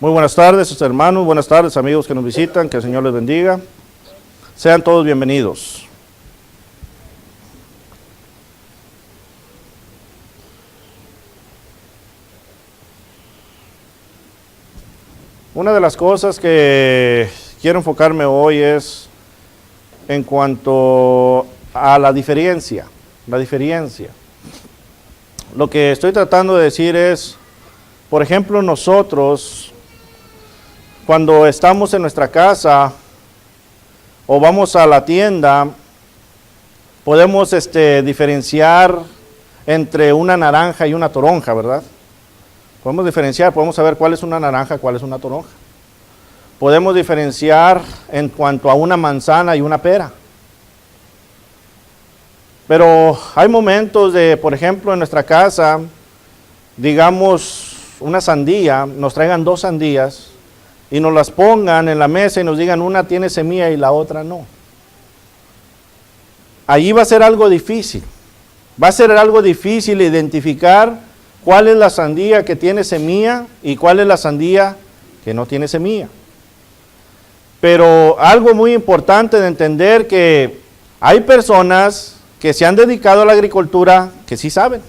Muy buenas tardes, hermanos, buenas tardes, amigos que nos visitan, que el Señor les bendiga. Sean todos bienvenidos. Una de las cosas que quiero enfocarme hoy es en cuanto a la diferencia. Lo que estoy tratando de decir es, por ejemplo, nosotros, cuando estamos en nuestra casa o vamos a la tienda, podemos diferenciar entre una naranja y una toronja, ¿verdad? Podemos diferenciar, podemos saber cuál es una naranja, cuál es una toronja. Podemos diferenciar en cuanto a una manzana y una pera. Pero hay momentos de, por ejemplo, en nuestra casa, digamos, una sandía, nos traigan 2 sandías y nos las pongan en la mesa y nos digan una tiene semilla y la otra no. Allí va a ser algo difícil. Va a ser algo difícil identificar cuál es la sandía que tiene semilla y cuál es la sandía que no tiene semilla. Pero algo muy importante de entender que hay personas que se han dedicado a la agricultura que sí saben.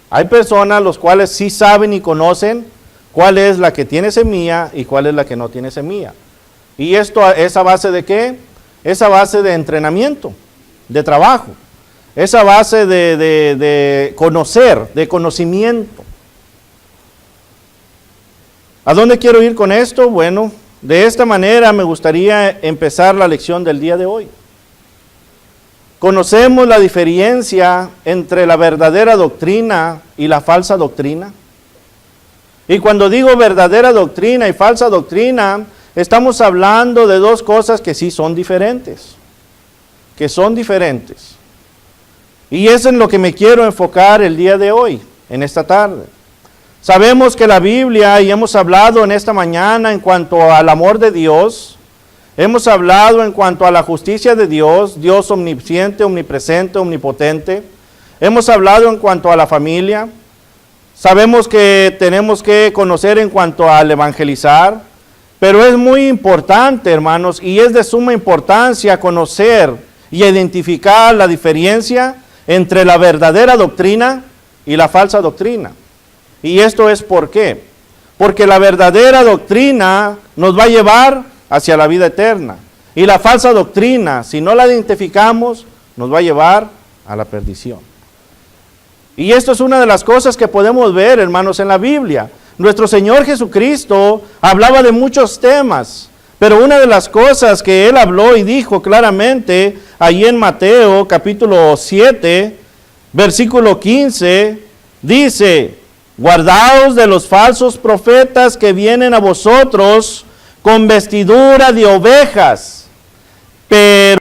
Hay personas los cuales sí saben y conocen cuál es la que tiene semilla y cuál es la que no tiene semilla. ¿Y esto es a base de qué? Es a base de entrenamiento, de trabajo. Es a base de conocer, de conocimiento. ¿A dónde quiero ir con esto? Bueno, de esta manera me gustaría empezar la lección del día de hoy. ¿Conocemos la diferencia entre la verdadera doctrina y la falsa doctrina? Y cuando digo verdadera doctrina y falsa doctrina, estamos hablando de 2 cosas que sí son diferentes. Y eso es en lo que me quiero enfocar el día de hoy, en esta tarde. Sabemos que la Biblia, y hemos hablado en esta mañana en cuanto al amor de Dios, hemos hablado en cuanto a la justicia de Dios, Dios omnisciente, omnipresente, omnipotente. Hemos hablado en cuanto a la familia. Sabemos que tenemos que conocer en cuanto al evangelizar, pero es muy importante, hermanos, y es de suma importancia conocer y identificar la diferencia entre la verdadera doctrina y la falsa doctrina. Y esto es ¿por qué? Porque la verdadera doctrina nos va a llevar hacia la vida eterna. Y la falsa doctrina, si no la identificamos, nos va a llevar a la perdición. Y esto es una de las cosas que podemos ver, hermanos, en la Biblia. Nuestro Señor Jesucristo hablaba de muchos temas, pero una de las cosas que Él habló y dijo claramente, ahí en Mateo capítulo 7, versículo 15, dice: guardaos de los falsos profetas que vienen a vosotros con vestidura de ovejas, pero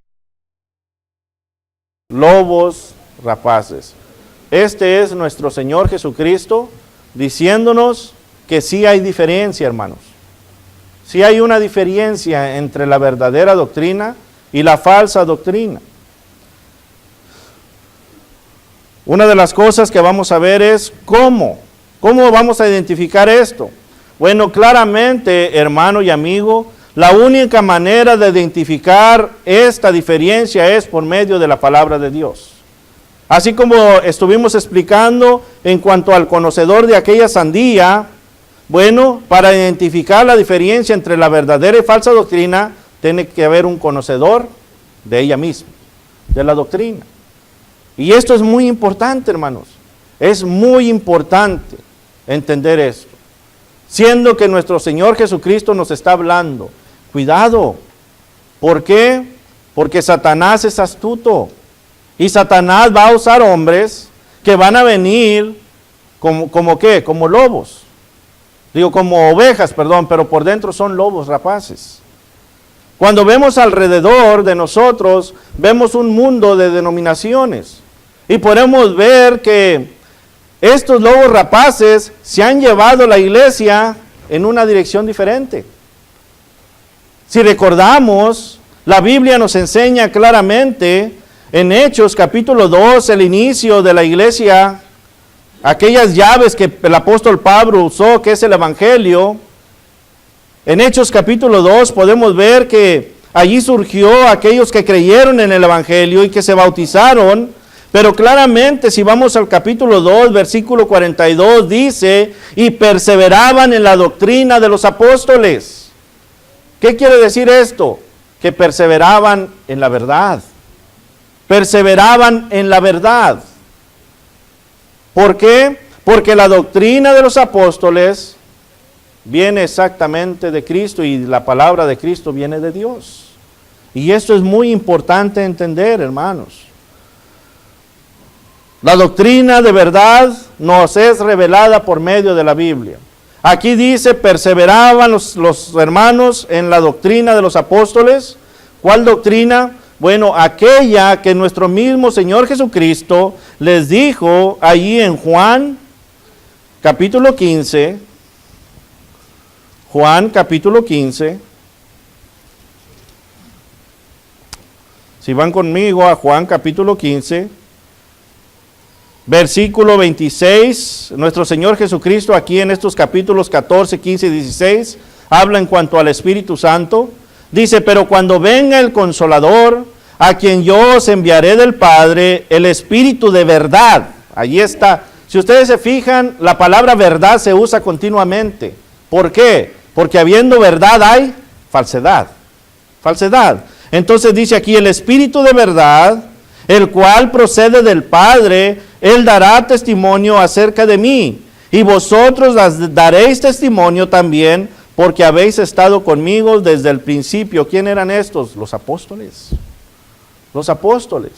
lobos rapaces. Este es nuestro Señor Jesucristo diciéndonos que sí hay diferencia, hermanos. Sí hay una diferencia entre la verdadera doctrina y la falsa doctrina. Una de las cosas que vamos a ver es ¿cómo vamos a identificar esto? Bueno, claramente, hermano y amigo, la única manera de identificar esta diferencia es por medio de la palabra de Dios. Así como estuvimos explicando en cuanto al conocedor de aquella sandía, bueno, para identificar la diferencia entre la verdadera y falsa doctrina, tiene que haber un conocedor de ella misma, de la doctrina. Y esto es muy importante, hermanos. Es muy importante entender esto. Siendo que nuestro Señor Jesucristo nos está hablando. Cuidado. ¿Por qué? Porque Satanás es astuto. Y Satanás va a usar hombres que van a venir como ¿qué? Como lobos. Digo, como ovejas, perdón, pero por dentro son lobos rapaces. Cuando vemos alrededor de nosotros, vemos un mundo de denominaciones. Y podemos ver que estos lobos rapaces se han llevado la iglesia en una dirección diferente. Si recordamos, la Biblia nos enseña claramente en Hechos capítulo 2, el inicio de la iglesia, aquellas llaves que el apóstol Pablo usó, que es el evangelio, En Hechos capítulo 2 podemos ver que allí surgió aquellos que creyeron en el Evangelio y que se bautizaron, pero claramente si vamos al capítulo 2, versículo 42, dice, y perseveraban en la doctrina de los apóstoles. ¿Qué quiere decir esto? Que perseveraban en la verdad. Perseveraban en la verdad. ¿Por qué? Porque la doctrina de los apóstoles viene exactamente de Cristo y la palabra de Cristo viene de Dios. Y esto es muy importante entender, hermanos. La doctrina de verdad nos es revelada por medio de la Biblia. Aquí dice, perseveraban los hermanos en la doctrina de los apóstoles. ¿Cuál doctrina? Bueno, aquella que nuestro mismo Señor Jesucristo les dijo allí en Juan capítulo 15. Juan capítulo 15. Si van conmigo a Juan capítulo 15, versículo 26, nuestro Señor Jesucristo aquí en estos capítulos 14, 15 y 16, habla en cuanto al Espíritu Santo. Dice, pero cuando venga el Consolador, a quien yo os enviaré del Padre, el Espíritu de verdad. Allí está. Si ustedes se fijan, la palabra verdad se usa continuamente. ¿Por qué? Porque habiendo verdad hay falsedad. Falsedad. Entonces dice aquí, el Espíritu de verdad, el cual procede del Padre, Él dará testimonio acerca de mí. Y vosotros daréis testimonio también, porque habéis estado conmigo desde el principio. ¿Quién eran estos? Los apóstoles. Los apóstoles.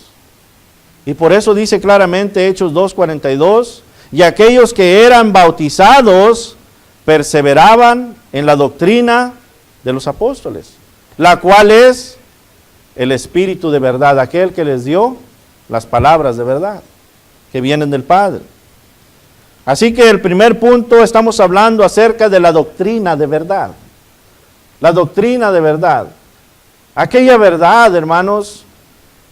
Y por eso dice claramente Hechos 2:42, y aquellos que eran bautizados perseveraban en la doctrina de los apóstoles, la cual es el Espíritu de verdad, aquel que les dio las palabras de verdad, que vienen del Padre. Así que el primer punto, estamos hablando acerca de la doctrina de verdad. La doctrina de verdad. Aquella verdad, hermanos,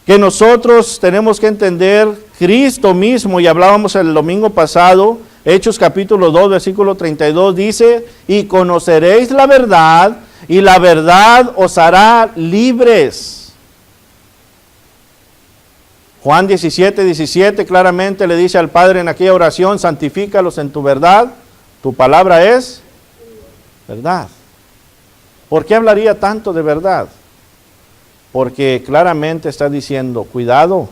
que nosotros tenemos que entender, Cristo mismo, y hablábamos el domingo pasado, Hechos capítulo 2, versículo 32, dice, y conoceréis la verdad, y la verdad os hará libres. Juan 17 claramente le dice al Padre en aquella oración, santifícalos en tu verdad, tu palabra es verdad. ¿Por qué hablaría tanto de verdad? Porque claramente está diciendo, cuidado,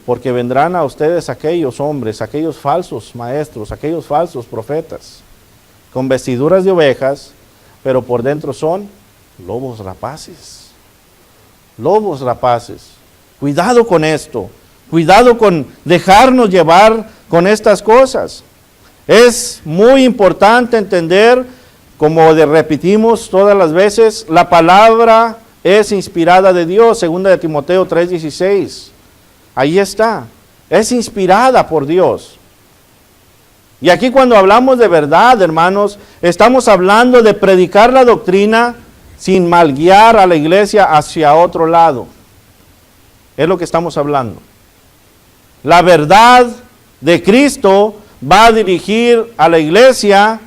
porque vendrán a ustedes aquellos hombres, aquellos falsos maestros, aquellos falsos profetas, con vestiduras de ovejas, pero por dentro son lobos rapaces. Lobos rapaces. Cuidado con esto, cuidado con dejarnos llevar con estas cosas. Es muy importante entender, como repetimos todas las veces, la palabra es inspirada de Dios, 2 de Timoteo 3:16. Ahí está, es inspirada por Dios. Y aquí cuando hablamos de verdad, hermanos, estamos hablando de predicar la doctrina sin malguiar a la iglesia hacia otro lado. Es lo que estamos hablando. La verdad de Cristo va a dirigir a la iglesia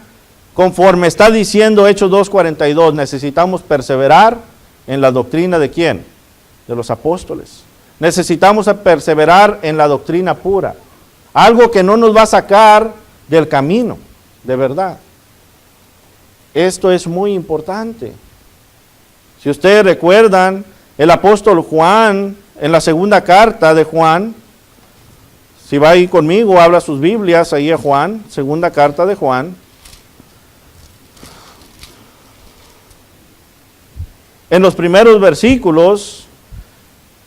conforme está diciendo Hechos 2:42. Necesitamos perseverar en la doctrina de ¿quién? De los apóstoles. Necesitamos perseverar en la doctrina pura. Algo que no nos va a sacar del camino, de verdad. Esto es muy importante. Si ustedes recuerdan, el apóstol Juan, en la segunda carta de Juan, si va ahí conmigo, habla sus Biblias ahí a Juan, segunda carta de Juan. En los primeros versículos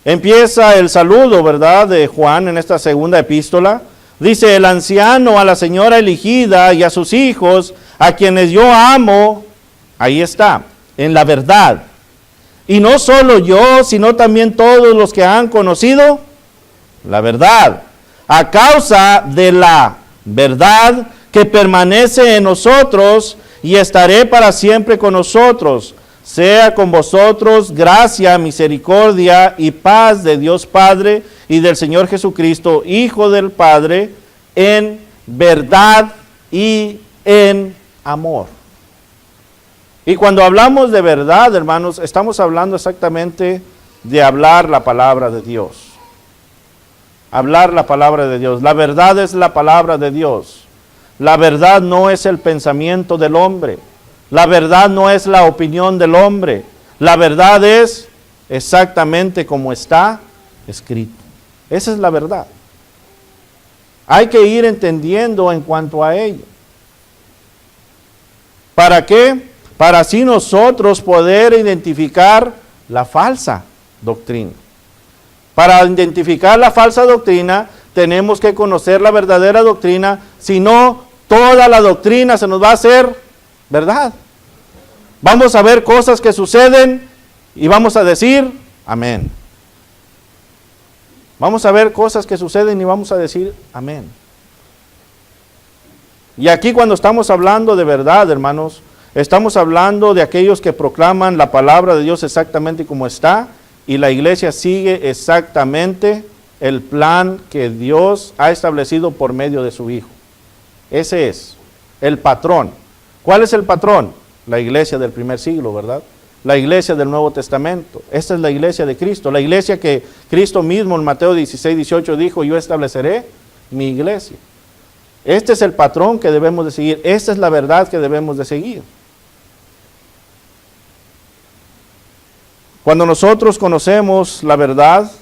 empieza el saludo, ¿verdad?, de Juan en esta segunda epístola. Dice, el anciano a la señora elegida y a sus hijos, a quienes yo amo, ahí está, en la verdad. Y no solo yo, sino también todos los que han conocido la verdad, a causa de la verdad que permanece en nosotros, y estaré para siempre con nosotros. Sea con vosotros gracia, misericordia y paz de Dios Padre y del Señor Jesucristo, Hijo del Padre, en verdad y en amor. Y cuando hablamos de verdad, hermanos, estamos hablando exactamente de hablar la palabra de Dios. Hablar la palabra de Dios. La verdad es la palabra de Dios. La verdad no es el pensamiento del hombre. La verdad no es la opinión del hombre. La verdad es exactamente como está escrito. Esa es la verdad. Hay que ir entendiendo en cuanto a ello. ¿Para qué? Para así nosotros poder identificar la falsa doctrina. Para identificar la falsa doctrina, tenemos que conocer la verdadera doctrina, si no, toda la doctrina se nos va a hacer verdad. Vamos a ver cosas que suceden y vamos a decir, amén. Vamos a ver cosas que suceden y vamos a decir, amén. Y aquí cuando estamos hablando de verdad, hermanos, estamos hablando de aquellos que proclaman la palabra de Dios exactamente como está, y la iglesia sigue exactamente el plan que Dios ha establecido por medio de su Hijo. Ese es el patrón. ¿Cuál es el patrón? La iglesia del primer siglo, ¿verdad? La iglesia del Nuevo Testamento. Esta es la iglesia de Cristo. La iglesia que Cristo mismo en Mateo 16, 18 dijo, yo estableceré mi iglesia. Este es el patrón que debemos de seguir. Esta es la verdad que debemos de seguir. Cuando nosotros conocemos la verdad,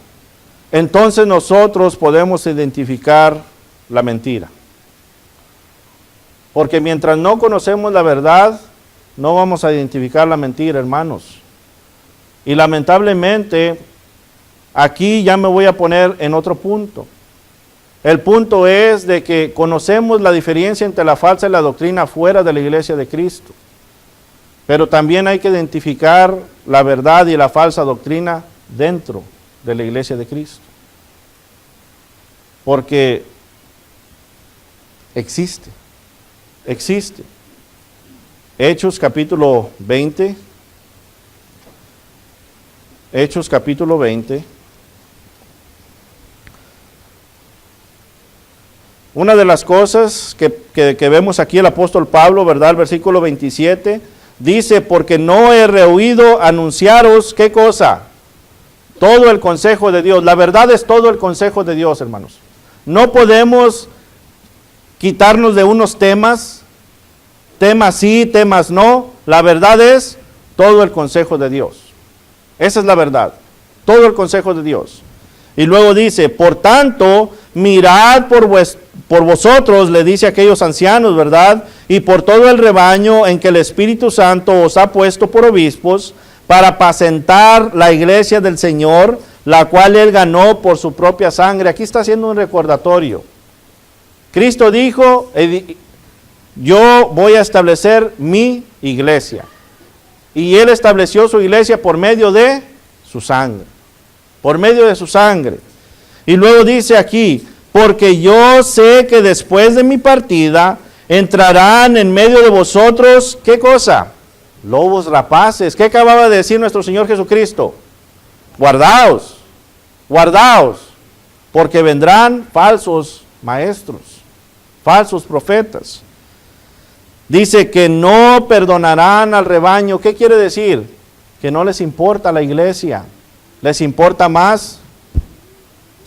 entonces nosotros podemos identificar la mentira. Porque mientras no conocemos la verdad, no vamos a identificar la mentira, hermanos. Y lamentablemente, aquí ya me voy a poner en otro punto. El punto es de que conocemos la diferencia entre la falsa y la doctrina fuera de la iglesia de Cristo. Pero también hay que identificar la verdad y la falsa doctrina dentro de la iglesia de Cristo. Porque existe. Hechos capítulo 20. Hechos capítulo 20. Una de las cosas que vemos aquí el apóstol Pablo, ¿verdad? El versículo 27, dice, porque no he rehuido anunciaros, ¿qué cosa? Todo el consejo de Dios. La verdad es todo el consejo de Dios, hermanos. No podemos quitarnos de unos temas sí, temas no. La verdad es todo el consejo de Dios. Esa es la verdad. Todo el consejo de Dios. Y luego dice, por tanto, mirad por vosotros, le dice a aquellos ancianos, ¿verdad? Y por todo el rebaño en que el Espíritu Santo os ha puesto por obispos, para apacentar la iglesia del Señor, la cual Él ganó por su propia sangre. Aquí está haciendo un recordatorio. Cristo dijo, yo voy a establecer mi iglesia. Y Él estableció su iglesia por medio de su sangre. Por medio de su sangre. Y luego dice aquí, porque yo sé que después de mi partida entrarán en medio de vosotros, ¿qué cosa? Lobos rapaces. ¿Qué acababa de decir nuestro Señor Jesucristo? Guardaos, porque vendrán falsos maestros, falsos profetas. Dice que no perdonarán al rebaño. ¿Qué quiere decir? Que no les importa la iglesia, les importa más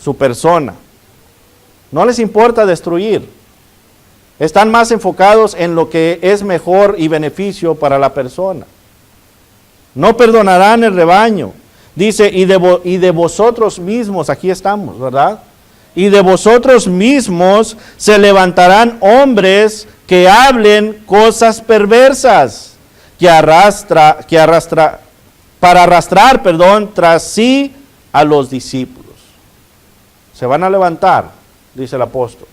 su persona. No les importa destruir. Están más enfocados en lo que es mejor y beneficio para la persona. No perdonarán el rebaño. Dice, y de vosotros mismos, aquí estamos, ¿verdad? Y de vosotros mismos se levantarán hombres que hablen cosas perversas, para arrastrar tras sí a los discípulos. Se van a levantar, dice el apóstol.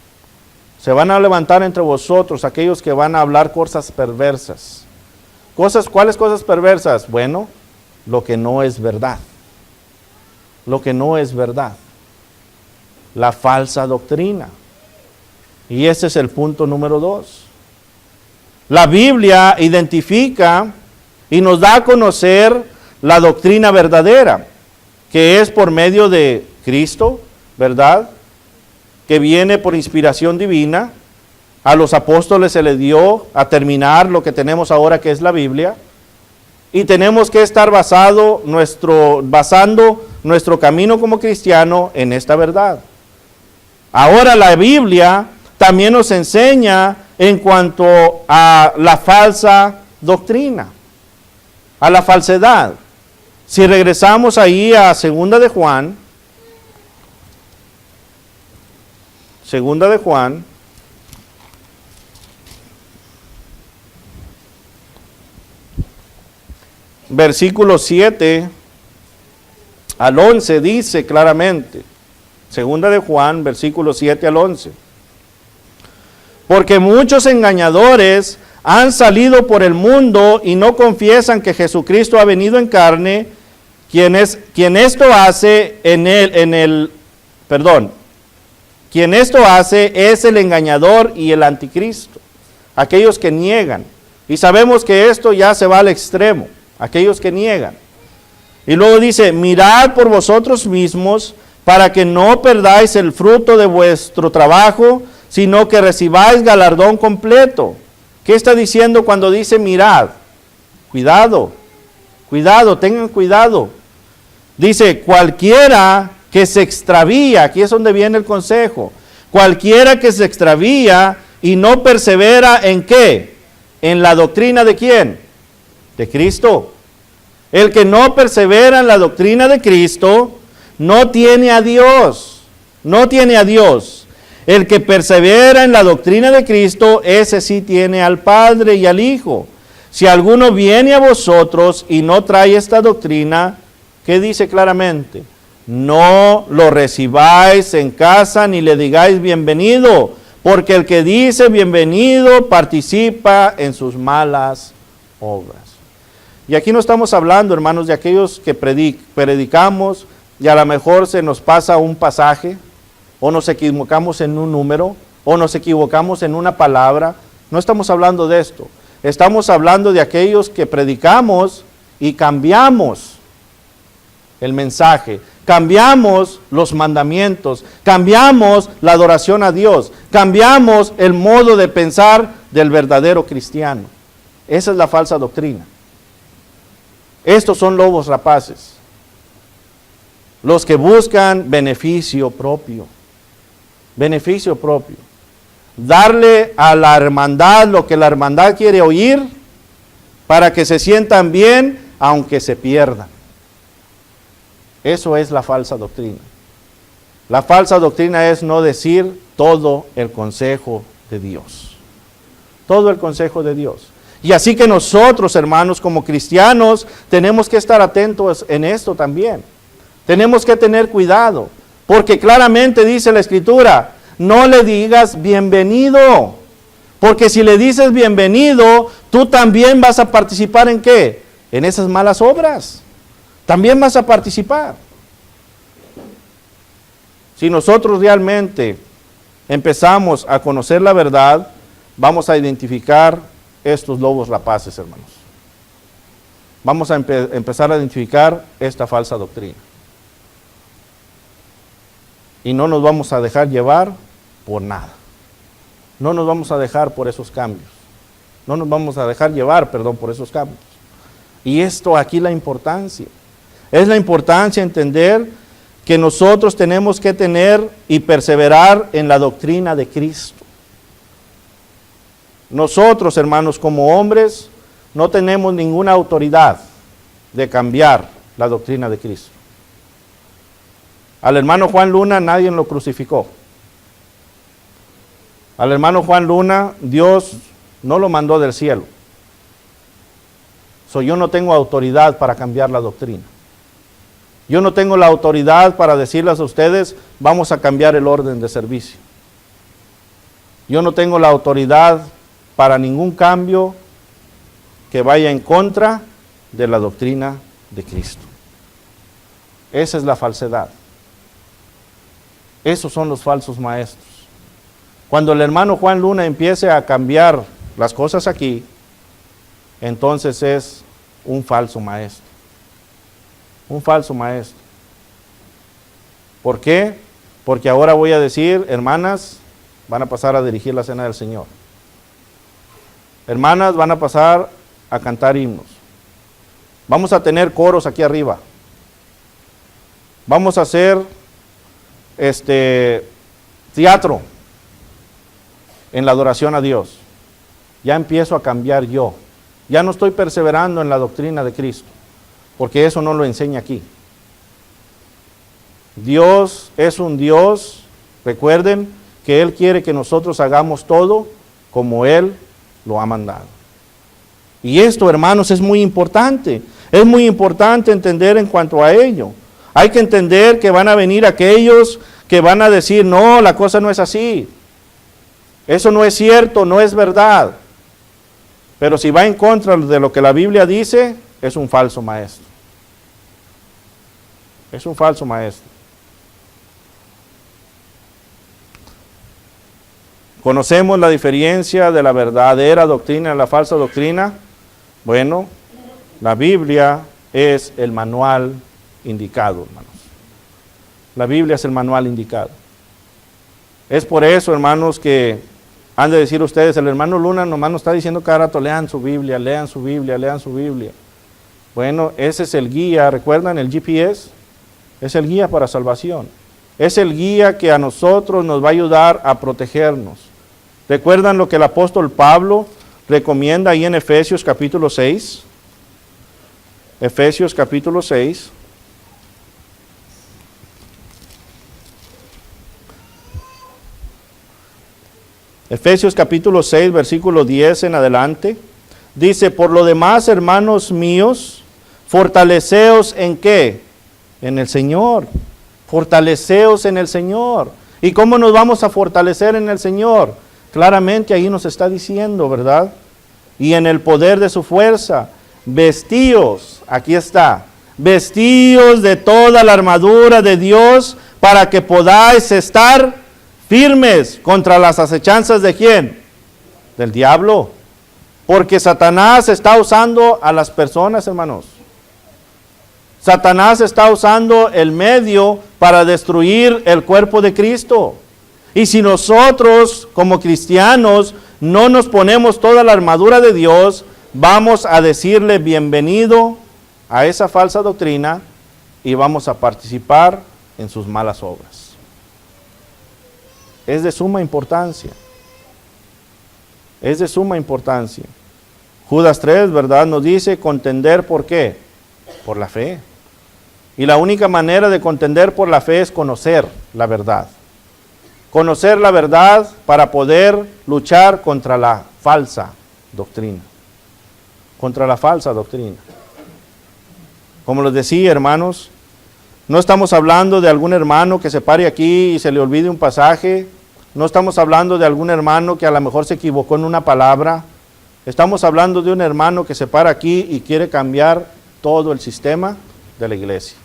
Se van a levantar entre vosotros aquellos que van a hablar cosas perversas. ¿Cuáles cosas perversas? Bueno, lo que no es verdad. Lo que no es verdad. La falsa doctrina. Y ese es el punto número 2. La Biblia identifica y nos da a conocer la doctrina verdadera, que es por medio de Cristo, ¿verdad? Que viene por inspiración divina. A los apóstoles se les dio a terminar lo que tenemos ahora, que es la Biblia. Y tenemos que estar basando nuestro camino como cristiano en esta verdad. Ahora la Biblia también nos enseña en cuanto a la falsa doctrina, a la falsedad. Si regresamos ahí a Segunda de Juan, versículo 7 al 11 dice claramente, Segunda de Juan, versículo 7 al 11. Porque muchos engañadores han salido por el mundo y no confiesan que Jesucristo ha venido en carne, quien esto hace quien esto hace es el engañador y el anticristo, aquellos que niegan. Y sabemos que esto ya se va al extremo, aquellos que niegan. Y luego dice, mirad por vosotros mismos para que no perdáis el fruto de vuestro trabajo, sino que recibáis galardón completo. ¿Qué está diciendo cuando dice mirad? Cuidado, tengan cuidado. Dice, cualquiera que se extravía, aquí es donde viene el consejo, cualquiera que se extravía y no persevera ¿en qué? En la doctrina ¿de quién? De Cristo. El que no persevera en la doctrina de Cristo no tiene a Dios, no tiene a Dios. El que persevera en la doctrina de Cristo, ese sí tiene al Padre y al Hijo. Si alguno viene a vosotros y no trae esta doctrina, ¿qué dice claramente? No lo recibáis en casa ni le digáis bienvenido, porque el que dice bienvenido participa en sus malas obras. Y aquí no estamos hablando, hermanos, de aquellos que predicamos y a lo mejor se nos pasa un pasaje, o nos equivocamos en un número, o nos equivocamos en una palabra. No estamos hablando de esto. Estamos hablando de aquellos que predicamos y cambiamos el mensaje, cambiamos los mandamientos, cambiamos la adoración a Dios, cambiamos el modo de pensar del verdadero cristiano. Esa es la falsa doctrina. Estos son lobos rapaces, los que buscan beneficio propio. Beneficio propio. Darle a la hermandad lo que la hermandad quiere oír para que se sientan bien aunque se pierdan. Eso es la falsa doctrina. La falsa doctrina es no decir todo el consejo de Dios. Todo el consejo de Dios. Y así que nosotros, hermanos, como cristianos, tenemos que estar atentos en esto también. Tenemos que tener cuidado. Porque claramente dice la Escritura, no le digas bienvenido. Porque si le dices bienvenido, tú también vas a participar ¿en qué? En esas malas obras. También vas a participar. Si nosotros realmente empezamos a conocer la verdad, vamos a identificar estos lobos rapaces, hermanos. Vamos a empezar a identificar esta falsa doctrina. Y no nos vamos a dejar llevar por nada. No nos vamos a dejar por esos cambios. No nos vamos a dejar llevar, por esos cambios. Y esto aquí la importancia. Es la importancia entender que nosotros tenemos que tener y perseverar en la doctrina de Cristo. Nosotros, hermanos, como hombres, no tenemos ninguna autoridad de cambiar la doctrina de Cristo. Al hermano Juan Luna nadie lo crucificó. Al hermano Juan Luna Dios no lo mandó del cielo. Yo no tengo autoridad para cambiar la doctrina. Yo no tengo la autoridad para decirles a ustedes, vamos a cambiar el orden de servicio. Yo no tengo la autoridad para ningún cambio que vaya en contra de la doctrina de Cristo. Esa es la falsedad. Esos son los falsos maestros. Cuando el hermano Juan Luna empiece a cambiar las cosas aquí, entonces es un falso maestro. Un falso maestro. ¿Por qué? Porque ahora voy a decir, hermanas, van a pasar a dirigir la cena del Señor. Hermanas, van a pasar a cantar himnos. Vamos a tener coros aquí arriba. Vamos a hacer teatro en la adoración a Dios. Ya empiezo a cambiar yo. Ya no estoy perseverando en la doctrina de Cristo, porque eso no lo enseña aquí. Dios es un Dios, recuerden que Él quiere que nosotros hagamos todo como Él lo ha mandado. Y esto, hermanos, es muy importante. Es muy importante entender en cuanto a ello. Hay que entender que van a venir aquellos que van a decir, no, la cosa no es así. Eso no es cierto, no es verdad. Pero si va en contra de lo que la Biblia dice, es un falso maestro. Es un falso maestro. ¿Conocemos la diferencia de la verdadera doctrina y la falsa doctrina? Bueno, la Biblia es el manual indicado, hermanos. La Biblia es el manual indicado. Es por eso, hermanos, que han de decir ustedes, el hermano Luna nomás nos está diciendo cada rato, lean su Biblia, lean su Biblia, lean su Biblia. Bueno, ese es el guía, ¿recuerdan el GPS? Es el guía para salvación. Es el guía que a nosotros nos va a ayudar a protegernos. ¿Recuerdan lo que el apóstol Pablo recomienda ahí en Efesios capítulo 6? Efesios capítulo 6. Efesios capítulo 6, versículo 10 en adelante. Dice, por lo demás, hermanos míos, fortaleceos en ¿qué? En el Señor. Fortaleceos en el Señor. ¿Y cómo nos vamos a fortalecer en el Señor? Claramente ahí nos está diciendo, ¿verdad? Y en el poder de su fuerza, vestíos, aquí está, vestíos de toda la armadura de Dios para que podáis estar firmes contra las acechanzas ¿de quién? Del diablo. Porque Satanás está usando a las personas, hermanos. Satanás está usando el medio para destruir el cuerpo de Cristo. Y si nosotros como cristianos no nos ponemos toda la armadura de Dios, vamos a decirle bienvenido a esa falsa doctrina y vamos a participar en sus malas obras. Es de suma importancia. Es de suma importancia. Judas 3, ¿verdad? Nos dice contender ¿por qué? Por la fe. Y la única manera de contender por la fe es conocer la verdad. Conocer la verdad para poder luchar contra la falsa doctrina. Contra la falsa doctrina. Como les decía, hermanos, no estamos hablando de algún hermano que se pare aquí y se le olvide un pasaje. No estamos hablando de algún hermano que a lo mejor se equivocó en una palabra. Estamos hablando de un hermano que se para aquí y quiere cambiar todo el sistema de la iglesia.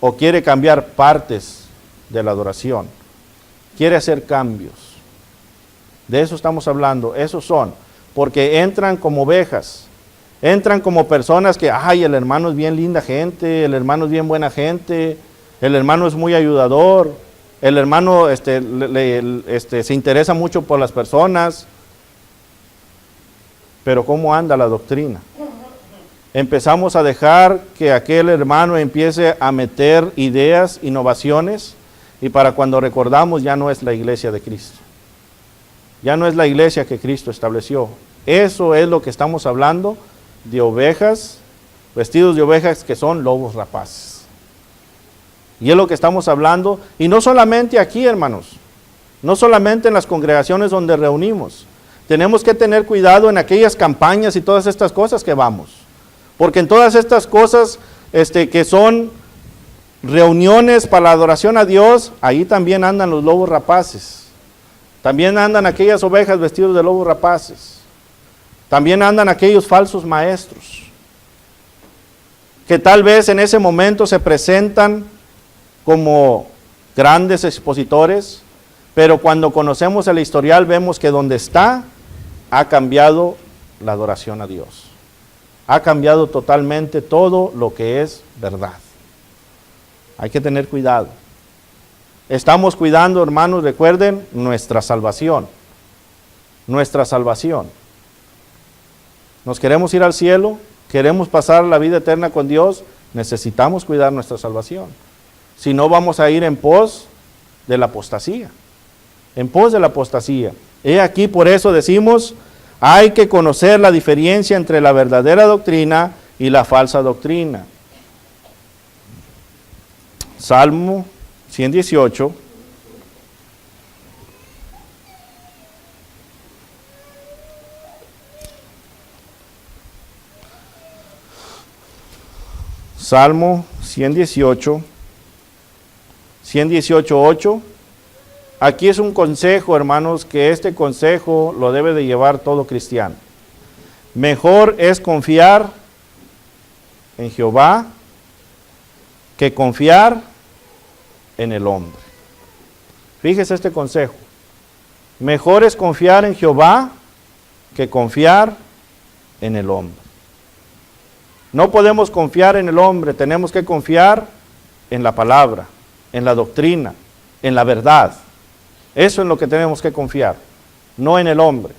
O quiere cambiar partes de la adoración. Quiere hacer cambios. De eso estamos hablando. Esos son. Porque entran como ovejas. Entran como personas que, ay, el hermano es bien linda gente, el hermano es bien buena gente, el hermano es muy ayudador, el hermano se interesa mucho por las personas. Pero ¿cómo anda la doctrina? Empezamos a dejar que aquel hermano empiece a meter ideas, innovaciones, y para cuando recordamos ya no es la iglesia de Cristo. Ya no es la iglesia que Cristo estableció. Eso es lo que estamos hablando de ovejas, vestidos de ovejas que son lobos rapaces. Y es lo que estamos hablando, y no solamente aquí, hermanos, no solamente en las congregaciones donde reunimos. Tenemos que tener cuidado en aquellas campañas y todas estas cosas que vamos. Porque en todas estas cosas que son reuniones para la adoración a Dios, ahí también andan los lobos rapaces. También andan aquellas ovejas vestidas de lobos rapaces. También andan aquellos falsos maestros. Que tal vez en ese momento se presentan como grandes expositores, pero cuando conocemos el historial vemos que donde está, ha cambiado la adoración a Dios. Ha cambiado totalmente todo lo que es verdad. Hay que tener cuidado. Estamos cuidando, hermanos, recuerden, nuestra salvación. Nuestra salvación. ¿Nos queremos ir al cielo? queremos pasar la vida eterna con Dios, necesitamos cuidar nuestra salvación. Si no, vamos a ir en pos de la apostasía. En pos de la apostasía. He aquí, por eso decimos, hay que conocer la diferencia entre la verdadera doctrina y la falsa doctrina. Salmo 118. Salmo 118, 118:8. Aquí es un consejo, hermanos, que este consejo lo debe de llevar todo cristiano. Mejor es confiar en Jehová que confiar en el hombre. Fíjese este consejo. Mejor es confiar en Jehová que confiar en el hombre. No podemos confiar en el hombre, tenemos que confiar en la palabra, en la doctrina, en la verdad. Eso es lo que tenemos que confiar, no en el hombre,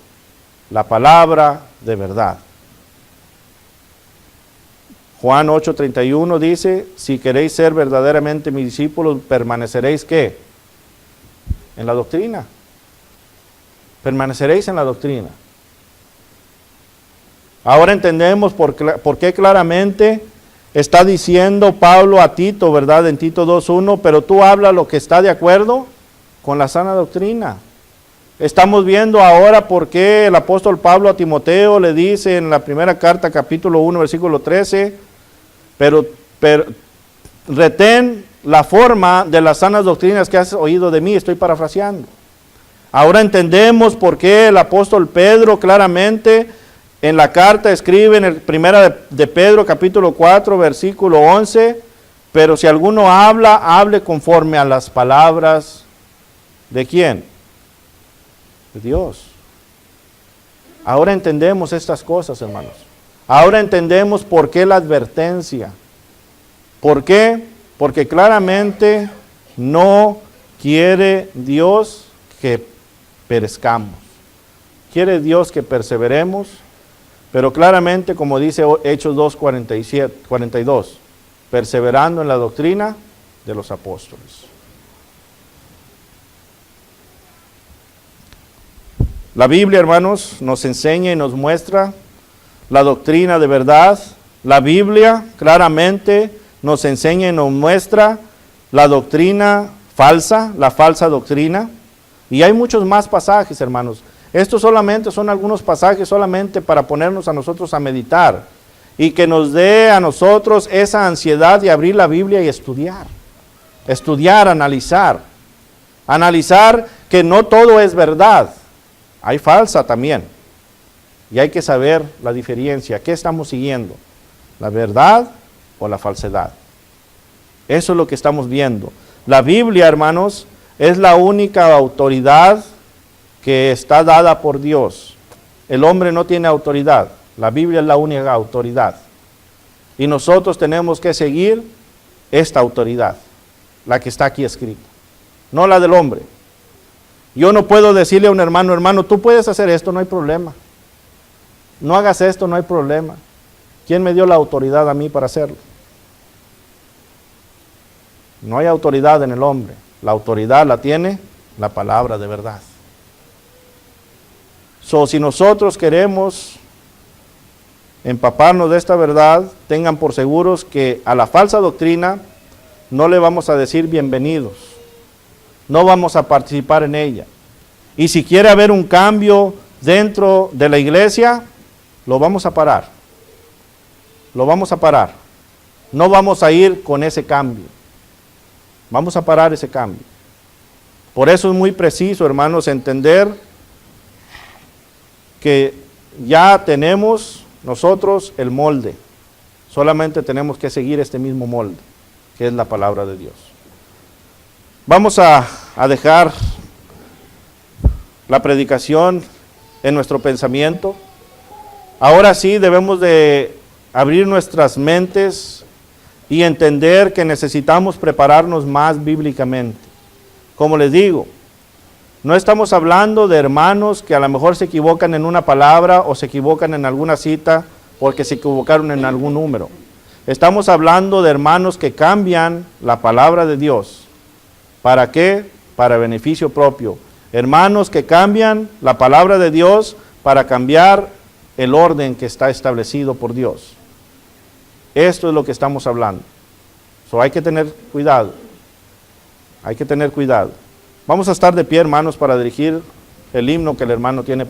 la palabra de verdad. Juan 8:31 dice, si queréis ser verdaderamente mis discípulos, permaneceréis ¿qué? En la doctrina. Permaneceréis en la doctrina. Ahora entendemos por qué claramente está diciendo Pablo a Tito, ¿verdad? En Tito 2:1, pero tú habla lo que está de acuerdo con la sana doctrina. Estamos viendo ahora por qué el apóstol Pablo a Timoteo le dice en la primera carta, capítulo 1, versículo 13, pero retén la forma de las sanas doctrinas que has oído de mí, estoy parafraseando. Ahora entendemos por qué el apóstol Pedro claramente en la carta escribe en el primera de Pedro, capítulo 4, versículo 11, pero si alguno habla, hable conforme a las palabras ¿de quién? De Dios. Ahora entendemos estas cosas, hermanos. Ahora entendemos por qué la advertencia. ¿Por qué? Porque claramente no quiere Dios que perezcamos. Quiere Dios que perseveremos, pero claramente, como dice Hechos 2:42, perseverando en la doctrina de los apóstoles. La Biblia, hermanos, nos enseña y nos muestra la doctrina de verdad. La Biblia claramente nos enseña y nos muestra la doctrina falsa, la falsa doctrina. Y hay muchos más pasajes, hermanos. Estos solamente son algunos pasajes solamente para ponernos a nosotros a meditar y que nos dé a nosotros esa ansiedad de abrir la Biblia y estudiar. Estudiar, analizar. Analizar que no todo es verdad. Hay falsa también. Y hay que saber la diferencia. ¿Qué estamos siguiendo? ¿La verdad o la falsedad? Eso es lo que estamos viendo. La Biblia, hermanos, es la única autoridad que está dada por Dios. El hombre no tiene autoridad. La Biblia es la única autoridad. Y nosotros tenemos que seguir esta autoridad, la que está aquí escrita, no la del hombre. Yo no puedo decirle a un hermano, hermano, tú puedes hacer esto, no hay problema. No hagas esto, no hay problema. ¿Quién me dio la autoridad a mí para hacerlo? No hay autoridad en el hombre. La autoridad la tiene la palabra de verdad. Si nosotros queremos empaparnos de esta verdad, tengan por seguros que a la falsa doctrina no le vamos a decir bienvenidos. No vamos a participar en ella. Y si quiere haber un cambio dentro de la iglesia, lo vamos a parar. Lo vamos a parar. No vamos a ir con ese cambio. Vamos a parar ese cambio. Por eso es muy preciso, hermanos, entender que ya tenemos nosotros el molde. Solamente tenemos que seguir este mismo molde, que es la palabra de Dios. Vamos a dejar la predicación en nuestro pensamiento. Ahora sí debemos de abrir nuestras mentes y entender que necesitamos prepararnos más bíblicamente. Como les digo, no estamos hablando de hermanos que a lo mejor se equivocan en una palabra o se equivocan en alguna cita porque se equivocaron en algún número. Estamos hablando de hermanos que cambian la palabra de Dios. ¿Para qué? Para beneficio propio. Hermanos que cambian la palabra de Dios para cambiar el orden que está establecido por Dios. Esto es lo que estamos hablando. Hay que tener cuidado. Hay que tener cuidado. Vamos a estar de pie, hermanos, para dirigir el himno que el hermano tiene.